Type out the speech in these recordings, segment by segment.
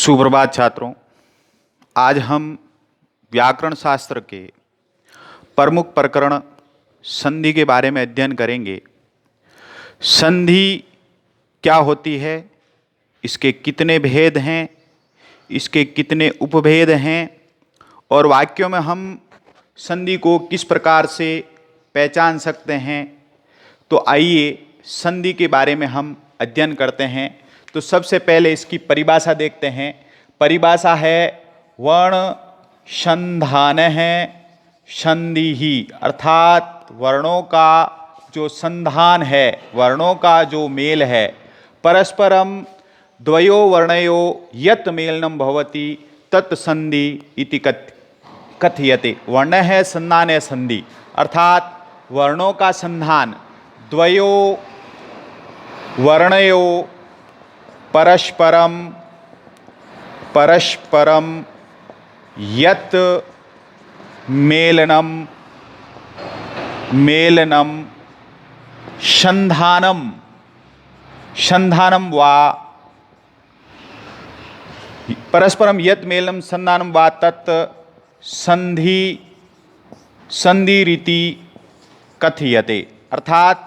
सुप्रभात छात्रों। आज हम व्याकरण शास्त्र के प्रमुख प्रकरण संधि के बारे में अध्ययन करेंगे। संधि क्या होती है, इसके कितने भेद हैं, इसके कितने उपभेद हैं और वाक्यों में हम संधि को किस प्रकार से पहचान सकते हैं। तो आइए संधि के बारे में हम अध्ययन करते हैं। तो सबसे पहले इसकी परिभाषा देखते हैं। परिभाषा है वर्ण संधान है संधि, अर्थात वर्णों का जो संधान है, वर्णों का जो मेल है, परस्परम द्वयो वर्णयो यत मेलनम भवति तत् संधि इति कथ्यते। वर्ण है संधान है संधि, अर्थात वर्णों का संधान, द्वयो वर्णयो परस्परम यत मेलनम संधानम वा परस्परम यत मेलनम संधानम वा तत् संधि रीति कथ्यते। अर्थात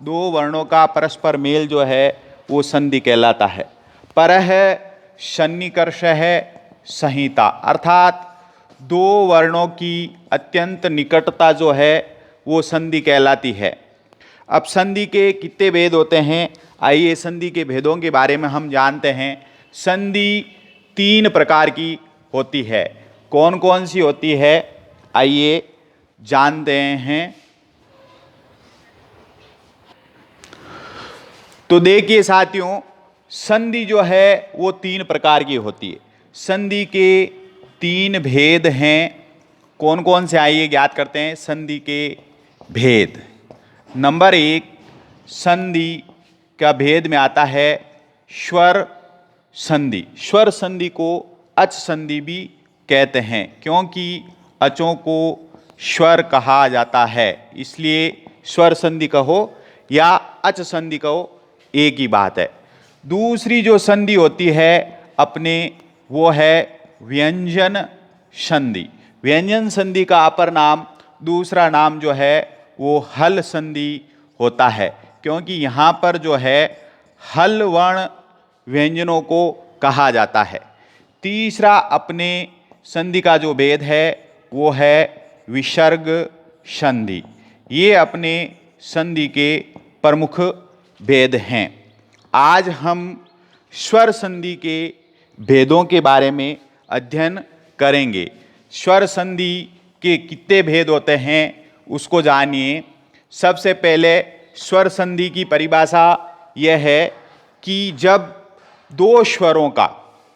दो वर्णों का परस्पर मेल जो है वो संधि कहलाता है। पर है सन्निकर्ष है संहिता, अर्थात दो वर्णों की अत्यंत निकटता जो है वो संधि कहलाती है। अब संधि के कितने भेद होते हैं, आइए संधि के भेदों के बारे में हम जानते हैं। संधि तीन प्रकार की होती है। कौन कौन सी होती है, आइए जानते हैं। तो देखिए साथियों, संधि जो है वो तीन प्रकार की होती है। संधि के तीन भेद हैं। कौन कौन से, आइए ज्ञात करते हैं संधि के भेद। नंबर एक, संधि का भेद में आता है स्वर संधि। स्वर संधि को अच संधि भी कहते हैं, क्योंकि अचों को स्वर कहा जाता है, इसलिए स्वर संधि कहो या अच संधि कहो एक ही बात है। दूसरी जो संधि होती है अपने, वो है व्यंजन संधि। व्यंजन संधि का अपर नाम, दूसरा नाम जो है वो हल संधि होता है, क्योंकि यहाँ पर जो है हल वर्ण व्यंजनों को कहा जाता है। तीसरा अपने संधि का जो भेद है वो है विसर्ग संधि। ये अपने संधि के प्रमुख भेद हैं। आज हम स्वर संधि के भेदों के बारे में अध्ययन करेंगे। स्वर संधि के कितने भेद होते हैं उसको जानिए। सबसे पहले स्वर संधि की परिभाषा यह है कि जब दो स्वरों का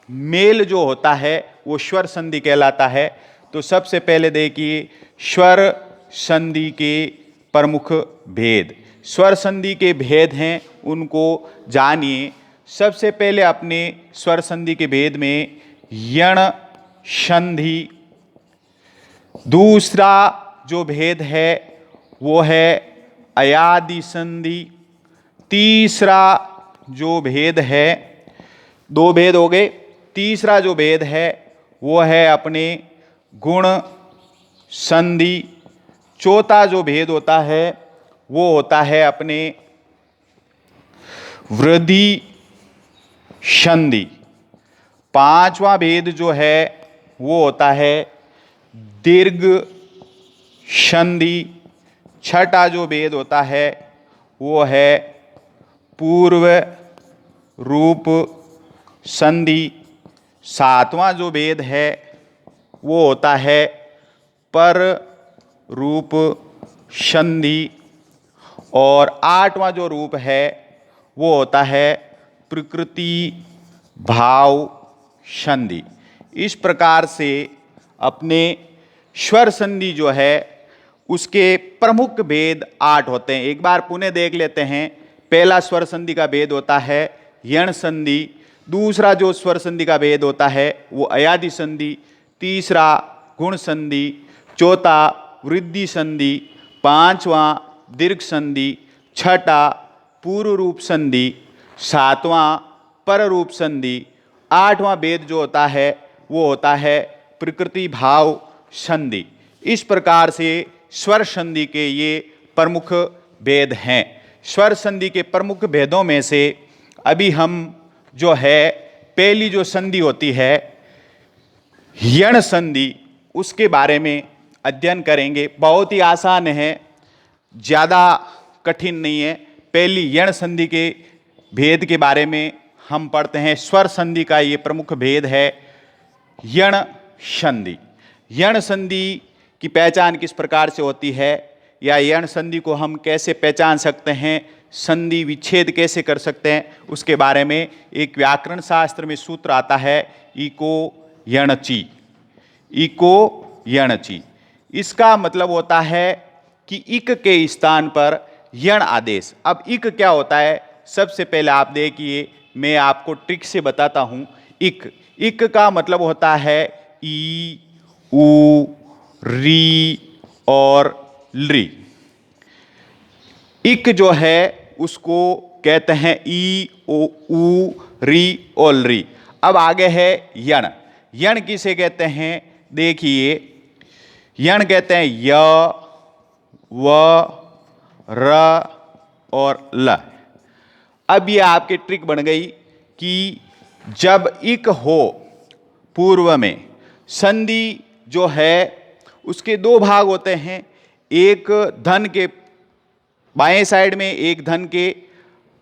मेल जो होता है वो स्वर संधि कहलाता है। तो सबसे पहले देखिए स्वर संधि के प्रमुख भेद। स्वर संधि के भेद हैं, उनको जानिए। सबसे पहले अपने स्वर संधि के भेद में यण संधि, दूसरा जो भेद है वो है अयादि संधि, तीसरा जो भेद है, दो भेद हो गए, तीसरा जो भेद है वो है अपने गुण संधि, चौथा जो भेद होता है वो होता है अपने वृद्धि संधि, पांचवा भेद जो है वो होता है दीर्घ संधि, छठा जो भेद होता है वो है पूर्व रूप संधि, सातवां जो भेद है वो होता है पर रूप संधि और आठवां जो रूप है वो होता है प्रकृति भाव संधि। इस प्रकार से अपने स्वर संधि जो है उसके प्रमुख भेद 8 होते हैं। एक बार पुनः देख लेते हैं। पहला स्वर संधि का भेद होता है यण संधि, दूसरा जो स्वर संधि का भेद होता है वो अयादि संधि, तीसरा गुण संधि, चौथा वृद्धि संधि, पांचवां दीर्घ संधि, छठा पूर्व रूप संधि, सातवां पर रूप संधि 8वां भेद जो होता है वो होता है प्रकृति भाव संधि। इस प्रकार से स्वर संधि के ये प्रमुख भेद हैं। स्वर संधि के प्रमुख भेदों में से अभी हम जो है पहली जो संधि होती है यण संधि, उसके बारे में अध्ययन करेंगे। बहुत ही आसान है, ज़्यादा कठिन नहीं है। पहली यण संधि के भेद के बारे में हम पढ़ते हैं। स्वर संधि का ये प्रमुख भेद है यण संधि। यण संधि की पहचान किस प्रकार से होती है, या यण संधि को हम कैसे पहचान सकते हैं, संधि विच्छेद कैसे कर सकते हैं, उसके बारे में एक व्याकरण शास्त्र में सूत्र आता है इको यणचि। इको यणचि, इसका मतलब होता है कि इक के स्थान पर यण आदेश। अब इक क्या होता है, सबसे पहले आप देखिए, मैं आपको ट्रिक से बताता हूं। इक का मतलब होता है ई, ऊ, री और ली। इक जो है उसको कहते हैं ई, ओ, ऊ, री और री। अब आगे है यण। यण किसे कहते हैं, देखिए यण कहते हैं य, व, र और ल। अब ये आपकी ट्रिक बन गई कि जब इक हो पूर्व में, संधि जो है उसके दो भाग होते हैं, एक धन के बाएं साइड में, एक धन के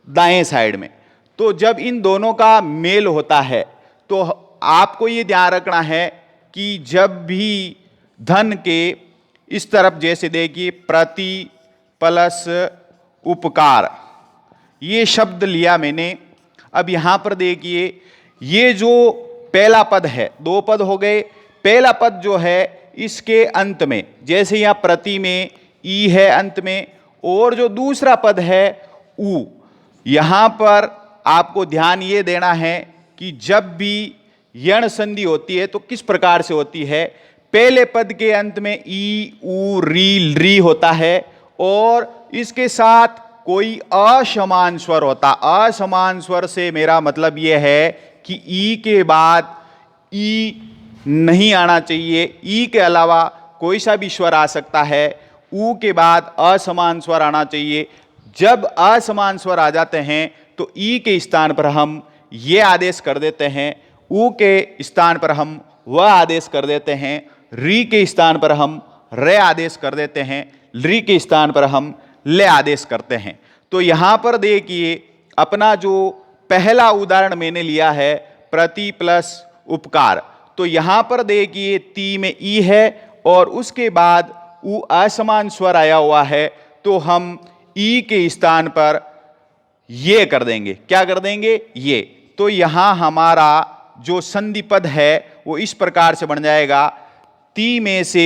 दाएं साइड में। तो जब इन दोनों का मेल होता है तो आपको ये ध्यान रखना है कि जब भी धन के इस तरफ, जैसे देखिए प्रति प्लस उपकार, ये शब्द लिया मैंने। अब यहां पर देखिए ये जो पहला पद है, दो पद हो गए। पहला पद जो है इसके अंत में, जैसे यहां प्रति में ई है अंत में, और जो दूसरा पद है ऊ, यहां पर आपको ध्यान ये देना है कि जब भी यण संधि होती है तो किस प्रकार से होती है। पहले पद के अंत में ई, ऊ, री होता है, और इसके साथ कोई असमान स्वर होता। असमान स्वर से मेरा मतलब यह है कि ई के बाद ई नहीं आना चाहिए। ई के अलावा कोई सा भी स्वर आ सकता है। ऊ के बाद असमान स्वर आना चाहिए। जब असमान स्वर आ जाते हैं तो ई के स्थान पर हम ये आदेश कर देते हैं, ऊ के स्थान पर हम वह आदेश कर देते हैं, री के स्थान पर हम रे आदेश कर देते हैं, ली के स्थान पर हम ले आदेश करते हैं। तो यहां पर देखिए अपना जो पहला उदाहरण मैंने लिया है प्रति प्लस उपकार, तो यहां पर देखिए ती में ई है और उसके बाद ऊ असमान स्वर आया हुआ है, तो हम ई के स्थान पर ये कर देंगे। क्या कर देंगे, ये। तो यहां हमारा जो संधि पद है वो इस प्रकार से बन जाएगा, ती में से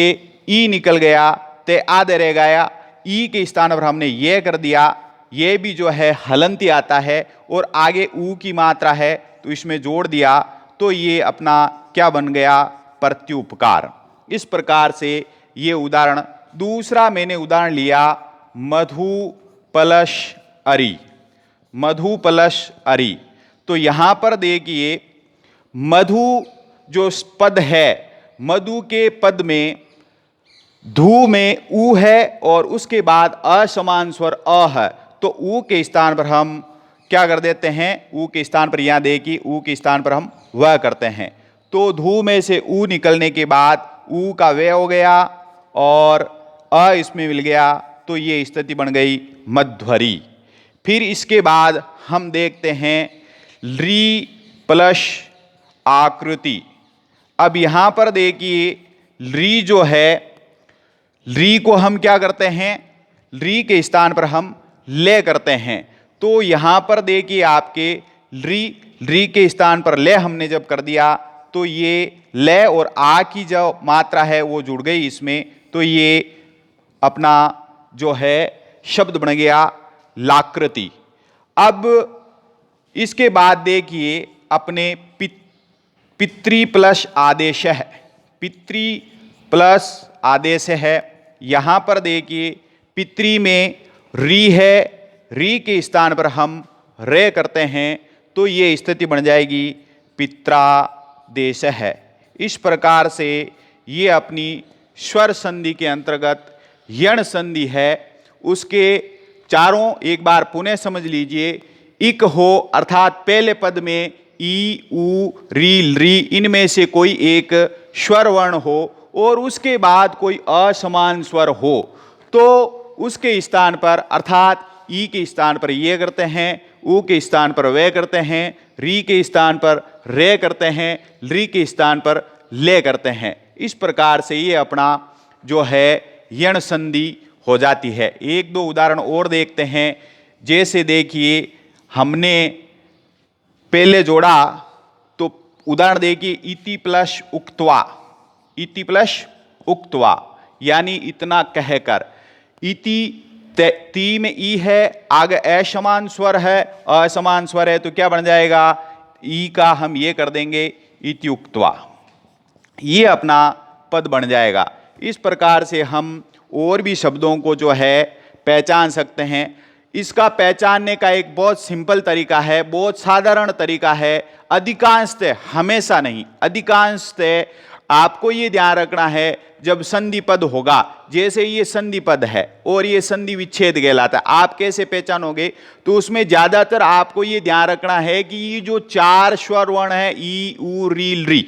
ई निकल गया, ते आधे रह गया, ई के स्थान पर हमने ये कर दिया। ये भी जो है हलंती आता है, और आगे ऊ की मात्रा है तो इसमें जोड़ दिया, तो ये अपना क्या बन गया, प्रत्युपकार। इस प्रकार से ये उदाहरण। दूसरा मैंने उदाहरण लिया मधु प्लस अरी। मधु प्लस अरी, तो यहां पर देखिए मधु जो पद है, मधु के पद में धू में ऊ है और उसके बाद असमान स्वर अ है, तो ऊ के स्थान पर हम क्या कर देते हैं, ऊ के स्थान पर यहां देखिए ऊ के स्थान पर हम वह करते हैं। तो धू में से ऊ निकलने के बाद ऊ का वे हो गया और अ इसमें मिल गया, तो ये स्थिति बन गई मध्वरी। फिर इसके बाद हम देखते हैं री प्लस आकृति। अब यहां पर देखिए री जो है, री को हम क्या करते हैं, री के स्थान पर हम ले करते हैं। तो यहां पर देखिए आपके री के स्थान पर ले हमने जब कर दिया तो ये ले और आ की जो मात्रा है वो जुड़ गई इसमें, तो ये अपना जो है शब्द बन गया लाकृति। अब इसके बाद देखिए अपने पितृ प्लस आदेश है, पितृ प्लस आदेश है। यहां पर देखिए पितृ में री है, री के स्थान पर हम रे करते हैं, तो ये स्थिति बन जाएगी पित्रादेश है। इस प्रकार से ये अपनी स्वर संधि के अंतर्गत यण संधि है। उसके चारों एक बार पुनः समझ लीजिए। इक हो अर्थात पहले पद में ई उ री री इनमें से कोई एक स्वर वर्ण हो और उसके बाद कोई असमान स्वर हो तो उसके स्थान पर अर्थात ई के स्थान पर ये करते हैं, उ के स्थान पर वे करते हैं, री के स्थान पर रे करते हैं, ली के स्थान पर ले करते हैं। इस प्रकार से ये अपना जो है यण संधि हो जाती है। एक दो उदाहरण और देखते हैं। जैसे देखिए हमने पहले जोड़ा तो उदाहरण देखिए इति प्लस उक्त्वा, इति प्लस उक्त्वा यानी इतना कहकर। इति ती में ई है, आगे असमान स्वर है, असमान स्वर है तो क्या बन जाएगा, ई का हम ये कर देंगे इति उक्त्वा, ये अपना पद बन जाएगा। इस प्रकार से हम और भी शब्दों को जो है पहचान सकते हैं। इसका पहचानने का एक बहुत सिंपल तरीका है, बहुत साधारण तरीका है। अधिकांशतः, हमेशा नहीं, अधिकांशतः आपको ये ध्यान रखना है जब संधि पद होगा, जैसे ये संधि पद है और ये संधि विच्छेद कहलाता है, आप कैसे पहचानोगे, तो उसमें ज्यादातर आपको ये ध्यान रखना है कि ये जो चार स्वर वर्ण है ई उ री री,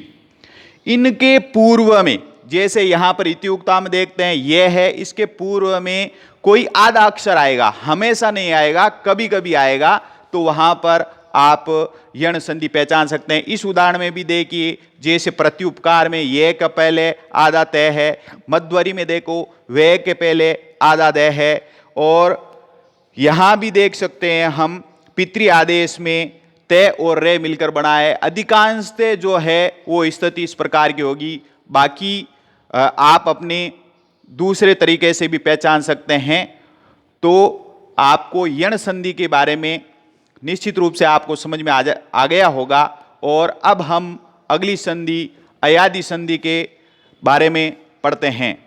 इनके पूर्व में, जैसे यहां पर इत्युक्ता में देखते हैं यह है, इसके पूर्व में कोई आधा अक्षर आएगा, हमेशा नहीं आएगा, कभी कभी आएगा, तो वहां पर आप यण संधि पहचान सकते हैं। इस उदाहरण में भी देखिए, जैसे प्रत्युपकार में ये के पहले आधा तय है, मध्वरी में देखो वे के पहले आधा दय है, और यहां भी देख सकते हैं हम पितृ आदेश में तय और रे मिलकर बना है। अधिकांश तय जो है वो स्थिति इस प्रकार की होगी, बाकी आप अपने दूसरे तरीके से भी पहचान सकते हैं। तो आपको यण संधि के बारे में निश्चित रूप से आपको समझ में आ गया होगा। और अब हम अगली संधि अयादि संधि के बारे में पढ़ते हैं।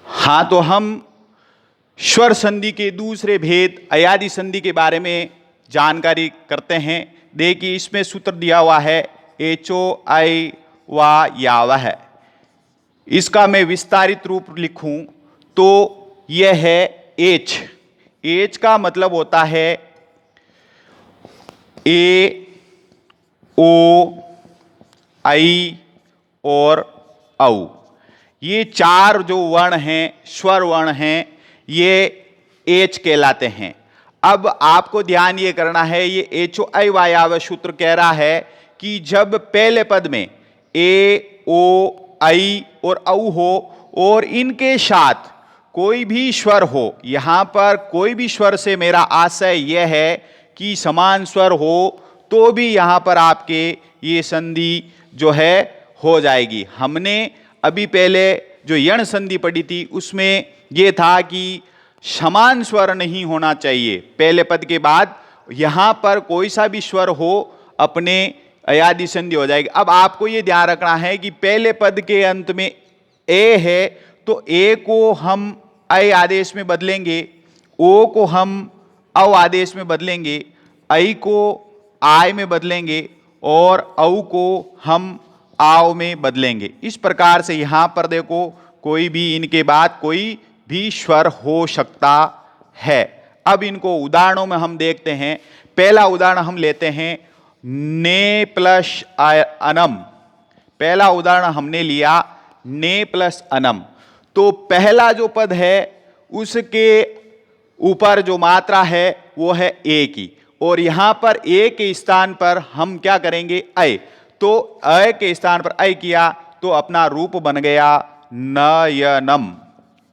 हाँ, तो हम स्वर संधि के दूसरे भेद अयादि संधि के बारे में जानकारी करते हैं। देखिए इसमें सूत्र दिया हुआ है एचो आई वा यावा है। इसका मैं विस्तारित रूप लिखूं तो यह है एच। एच का मतलब होता है ए, ओ, आई और औ। ये चार जो वर्ण हैं, स्वर वर्ण हैं, ये एच कहलाते हैं। अब आपको ध्यान ये करना है, ये एचो आई वायाव सूत्र कह रहा है कि जब पहले पद में ए, ओ, आई और औ हो और इनके साथ कोई भी स्वर हो, यहां पर कोई भी स्वर से मेरा आशय यह है कि समान स्वर हो, तो भी यहां पर आपके ये संधि जो है हो जाएगी। हमने अभी पहले जो यण संधि पढ़ी थी उसमें यह था कि समान स्वर नहीं होना चाहिए, पहले पद के बाद यहां पर कोई सा भी स्वर हो अपने अयादि संधि हो जाएगी। अब आपको यह ध्यान रखना है कि पहले पद के अंत में ए है तो ए को हम ऐ आदेश में बदलेंगे, ओ को हम औ आदेश में बदलेंगे, ऐ को आय में बदलेंगे और औ को हम आओ में बदलेंगे। इस प्रकार से यहां पर देखो कोई भी इनके बाद कोई भी स्वर हो सकता है। अब इनको उदाहरणों में हम देखते हैं। पहला उदाहरण हम लेते हैं ने प्लस अनम। पहला उदाहरण हमने लिया ने प्लस अनम। तो पहला जो पद है उसके ऊपर जो मात्रा है वो है ए की, और यहां पर ए के स्थान पर हम क्या करेंगे ऐ। तो ऐ के स्थान पर ऐ किया तो अपना रूप बन गया नयनम।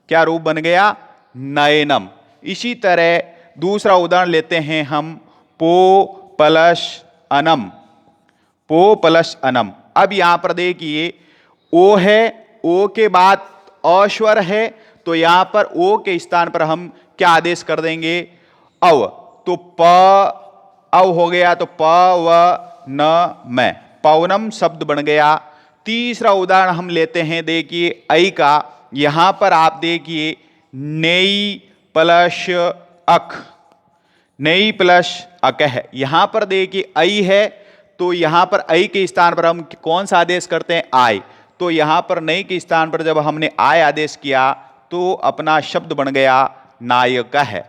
क्या रूप बन गया? नयनम। इसी तरह दूसरा उदाहरण लेते हैं हम पो प्लस अनम। पो प्लस अनम। अब यहां पर देखिए ओ है, ओ के बाद अश्वर है, तो यहां पर ओ के स्थान पर हम क्या आदेश कर देंगे? अव। तो प अव हो गया, तो प व न मैं, पवनम शब्द बन गया। तीसरा उदाहरण हम लेते हैं, देखिए ऐ का। यहां पर आप देखिए नेई प्लस अक, नई प्लस अक है। यहां पर देखिए ऐ है, तो यहां पर ऐ के स्थान पर हम कौन सा आदेश करते हैं? आय। तो यहां पर नई के स्थान पर जब हमने आय आदेश किया तो अपना शब्द बन गया नायक है।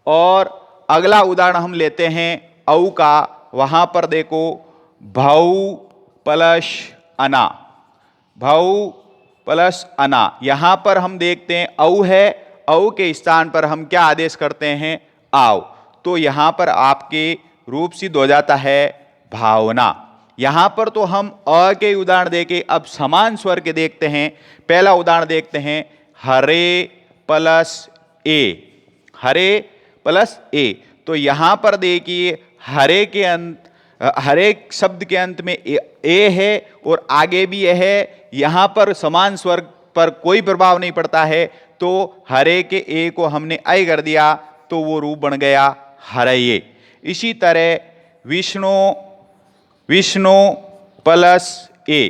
और अगला उदाहरण हम लेते हैं औ का। वहां पर देखो भौ प्लस अना, भौ प्लस अना। यहां पर हम देखते हैं औ है, औ के स्थान पर हम क्या आदेश करते हैं? आओ। तो यहां पर आपके रूप सिद्ध हो जाता है भावना। यहां पर तो हम अ के उदाहरण देके अब समान स्वर के देखते हैं। पहला उदाहरण देखते हैं हरे प्लस ए, हरे प्लस ए। तो यहां पर देखिए हरे के अंत, हरे शब्द के अंत में ए है और आगे भी ए है। यहां पर समान स्वर पर कोई प्रभाव नहीं पड़ता है, तो हरे के ए को हमने ऐ कर दिया तो वो रूप बन गया हरये। इसी तरह विष्णु, विष्णु प्लस ए।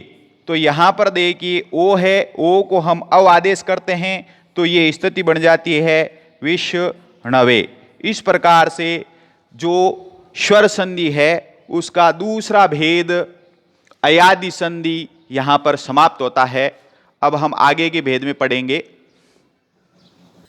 तो यहां पर देखिए ओ है, ओ को हम अव आदेश करते हैं तो ये स्थिति बन जाती है विष्णवे। इस प्रकार से जो स्वर संधि है उसका दूसरा भेद अयादि संधि यहां पर समाप्त होता है। अब हम आगे के भेद में पढ़ेंगे।